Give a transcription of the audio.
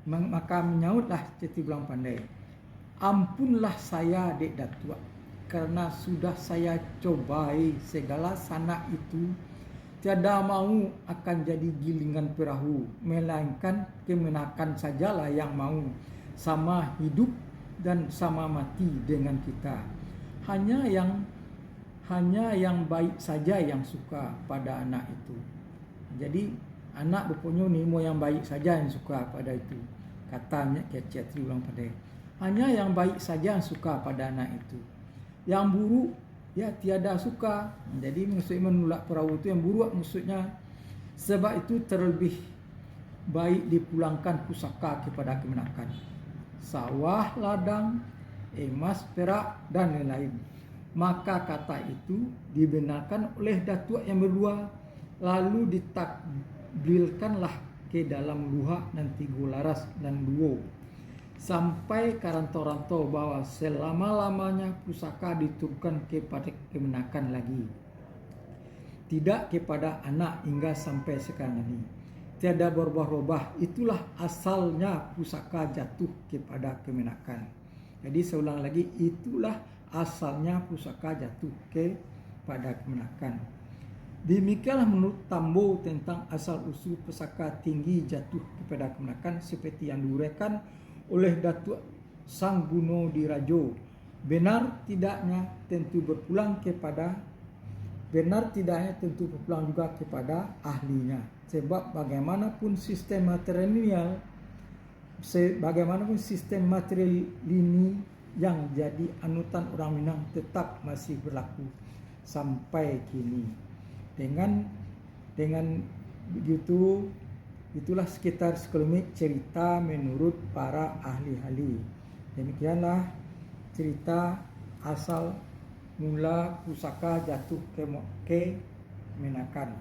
Maka menyautlah Ceti Bulang Pandai, ampunlah saya Dek Datuk, karena sudah saya cobai segala sanak itu, tiada mau akan jadi gilingan perahu, melainkan kemenakan sajalah yang mau, sama hidup dan sama mati dengan kita. Hanya yang baik saja yang suka pada anak itu. Jadi anak berpunya nimo yang baik saja yang suka pada itu, katanya Ceti Bulang Pandai. Hanya yang baik saja yang suka pada anak itu, yang buruk ya tiada suka. Jadi maksudnya menolak perahu itu yang buruk maksudnya. Sebab itu terlebih baik dipulangkan pusaka kepada kemenakan, sawah, ladang, emas, perak dan lain-lain. Maka kata itu dibenarkan oleh Datuk yang berdua, lalu ditakbilkanlah ke dalam luha dan 3 laras dan 2, sampai karanto-ranto bahwa selama-lamanya pusaka diturunkan kepada kemenakan lagi, tidak kepada anak hingga sampai sekarang ini. Tiada berubah-ubah. Itulah asalnya pusaka jatuh kepada kemenakan. Jadi saya ulang lagi, itulah asalnya pusaka jatuh kepada kemenakan. Demikianlah menurut Tambo tentang asal-usul pusaka tinggi jatuh kepada kemenakan seperti yang diuraikan oleh Datuk Sang Guno Dirajo. Benar tidaknya tentu berpulang juga kepada ahlinya. Sebab bagaimanapun sistem material ini yang jadi anutan orang Minang tetap masih berlaku sampai kini. Dengan begitu, itulah sekitar sekelumit cerita menurut para ahli-ahli. Demikianlah cerita asal mula pusaka jatuh ke Menakan.